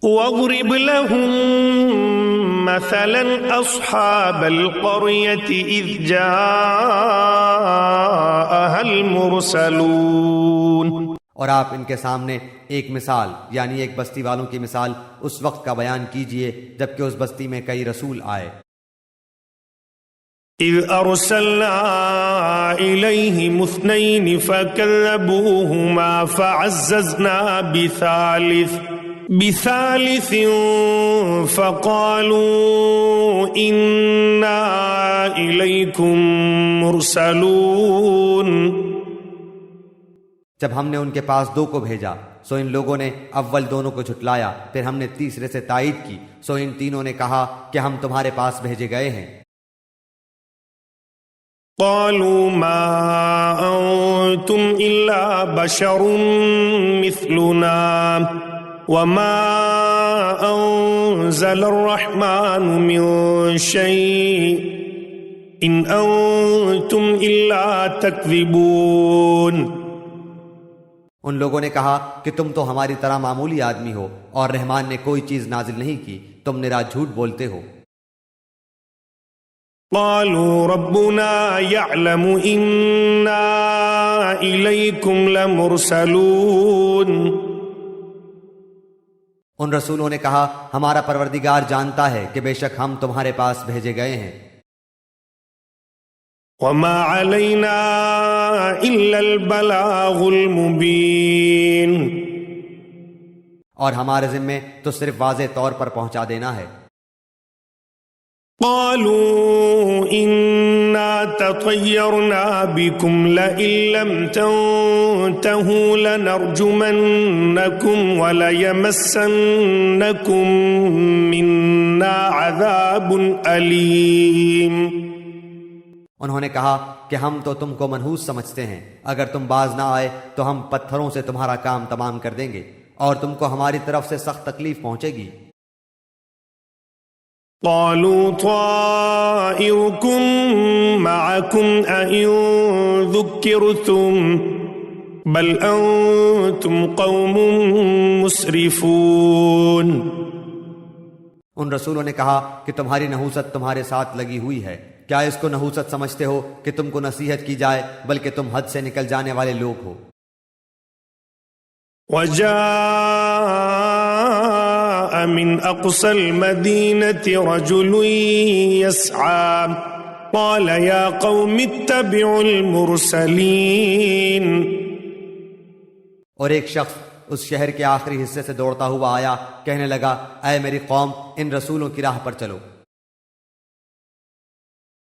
واضرب لهم مثلا أصحاب القرية إذ جاءها المرسلون۔ اور آپ ان کے سامنے ایک مثال یعنی ایک بستی والوں کی مثال اس وقت کا بیان کیجئے جبکہ اس بستی میں کئی رسول آئے۔ إذ أرسلنا إليهم اثنين فكذبوهما فعززنا بثالث فقالوا إنا إليكم مرسلون۔ جب ہم نے ان کے پاس دو کو بھیجا سو ان لوگوں نے اول دونوں کو جھٹلایا، پھر ہم نے تیسرے سے تائید کی سو ان تینوں نے کہا کہ ہم تمہارے پاس بھیجے گئے ہیں۔ قالوا ما أنتم إلا بشر مثلنا وما أنزل الرحمن من شيء إن أنتم إلا تكذبون۔ ان لوگوں نے کہا کہ تم تو ہماری طرح معمولی آدمی ہو اور رحمان نے کوئی چیز نازل نہیں کی، تم نرا جھوٹ بولتے ہو۔ قالوا ربنا يعلم إنا إليكم لمرسلون۔ ان رسولوں نے کہا ہمارا پروردگار جانتا ہے کہ بے شک ہم تمہارے پاس بھیجے گئے ہیں۔ وما علينا إلا البلاغ المبين۔ اور ہمارے ذمے تو صرف واضح طور پر پہنچا دینا ہے۔ قالوا إنا تطيرنا بكم لئن لم تنتهوا لنرجمنكم وليمسنكم منا عذاب أليم۔ انہوں نے کہا کہ ہم تو تم کو منحوس سمجھتے ہیں، اگر تم باز نہ آئے تو ہم پتھروں سے تمہارا کام تمام کر دیں گے اور تم کو ہماری طرف سے سخت تکلیف پہنچے گی۔ قالوا طائركم معكم أئن ذكرتم بل أنتم قوم مسرفون۔ ان رسولوں نے کہا کہ تمہاری نحوست تمہارے ساتھ لگی ہوئی ہے، کیا اس کو نحوست سمجھتے ہو کہ تم کو نصیحت کی جائے، بلکہ تم حد سے نکل جانے والے لوگ ہو۔ وجاء من أقصى المدينة رجل يسعى قال يا قوم اتبعوا المرسلين۔ اور ایک شخص اس شہر کے آخری حصے سے دوڑتا ہوا آیا، کہنے لگا اے میری قوم ان رسولوں کی راہ پر چلو۔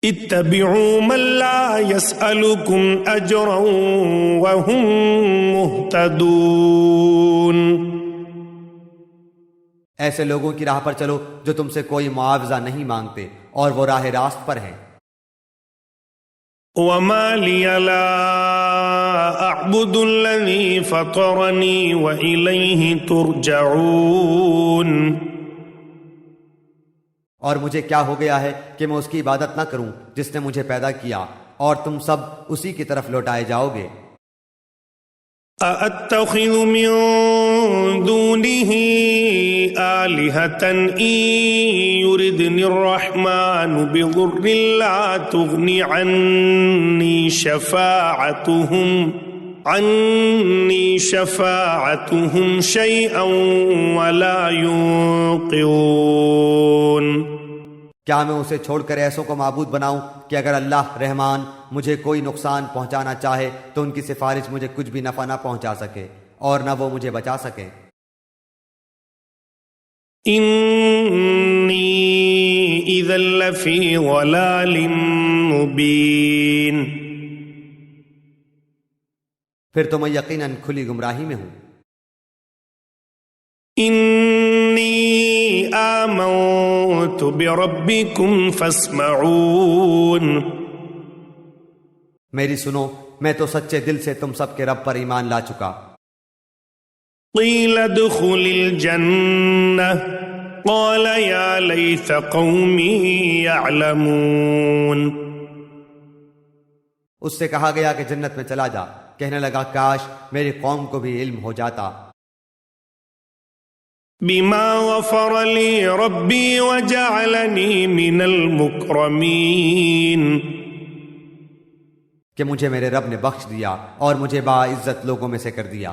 اتبعوا من لا يسألكم أجرا وهم مهتدون۔ ایسے لوگوں کی راہ پر چلو جو تم سے کوئی معاوضہ نہیں مانگتے اور وہ راہ راست پر ہیں۔ وما لي لا أعبد الذي فطرني وإليه ترجعون۔ اور مجھے کیا ہو گیا ہے کہ میں اس کی عبادت نہ کروں جس نے مجھے پیدا کیا، اور تم سب اسی کی طرف لوٹائے جاؤ گے۔ أَأَتَّخِذُ مِن دُونِهِ آلِهَةً إِن يُرِدْنِ الرَّحْمَنُ بِضُرٍّ لَّا تُغْنِ عَنِّي شَفَاعَتُهُمْ شَيْئًا وَلَا يُنقِذُونَ۔ کیا میں اسے چھوڑ کر ایسوں کو معبود بناؤں کہ اگر اللہ رحمان مجھے کوئی نقصان پہنچانا چاہے تو ان کی سفارش مجھے کچھ بھی نفع نہ پہنچا سکے اور نہ وہ مجھے بچا سکے۔ انی اذا لفی ضلال مبین۔ پھر تو میں یقیناً کھلی گمراہی میں ہوں۔ انی آمنت بربکم فاسمعون۔ میری سنو، میں تو سچے دل سے تم سب کے رب پر ایمان لا چکا۔ قیل ادخل الجنہ قال یا لیت قومی یعلمون۔ اس سے کہا گیا کہ جنت میں چلا جا، کہنے لگا کاش میری قوم کو بھی علم ہو جاتا۔ بما غفر لي ربي وجعلني من المكرمين، کہ مجھے میرے رب نے بخش دیا اور مجھے باعزت لوگوں میں سے کر دیا۔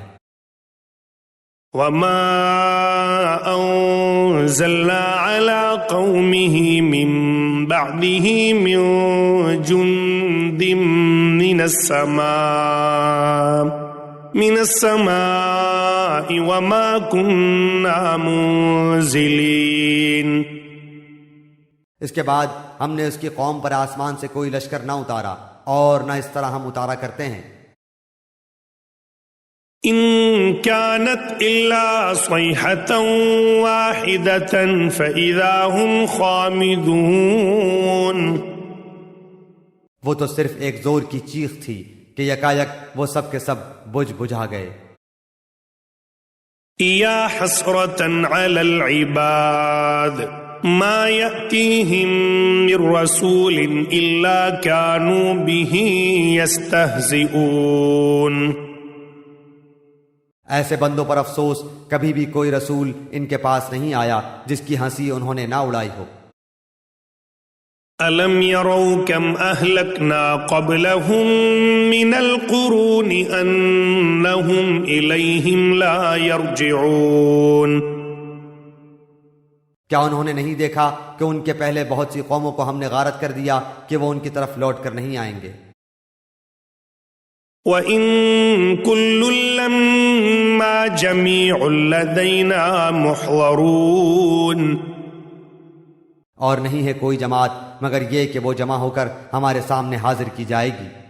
وما أنزلنا على قومه من بعده من جند من السماء وما كنا منزلين۔ اس کے بعد ہم نے اس کی قوم پر آسمان سے کوئی لشکر نہ اتارا اور نہ اس طرح ہم اتارا کرتے ہیں۔ إن كانت إلا صيحة واحدة فإذا هم خامدون، وہ تو صرف ایک زور کی چیخ تھی کہ یکایک وہ سب کے سب بجھا گئے۔ يا حسرة على العباد ما يأتيهم من رسول إلا كانوا به يستهزئون، ایسے بندوں پر افسوس، کبھی بھی کوئی رسول ان کے پاس نہیں آیا جس کی ہنسی انہوں نے نہ اڑائی ہو۔ أَلَمْ يَرَوْا كَمْ أَهْلَكْنَا قَبْلَهُمْ مِنَ الْقُرُونِ أَنَّهُمْ إِلَيْهِمْ لَا يَرْجِعُونَ، کیا انہوں نے نہیں دیکھا کہ ان کے پہلے بہت سی قوموں کو ہم نے غارت کر دیا کہ وہ ان کی طرف لوٹ کر نہیں آئیں گے۔ وَإِن كُلٌّ لَّمَّا جَمِيعٌ لَّدَيْنَا مُحْضَرُونَ، اور نہیں ہے کوئی جماعت مگر یہ کہ وہ جمع ہو کر ہمارے سامنے حاضر کی جائے گی۔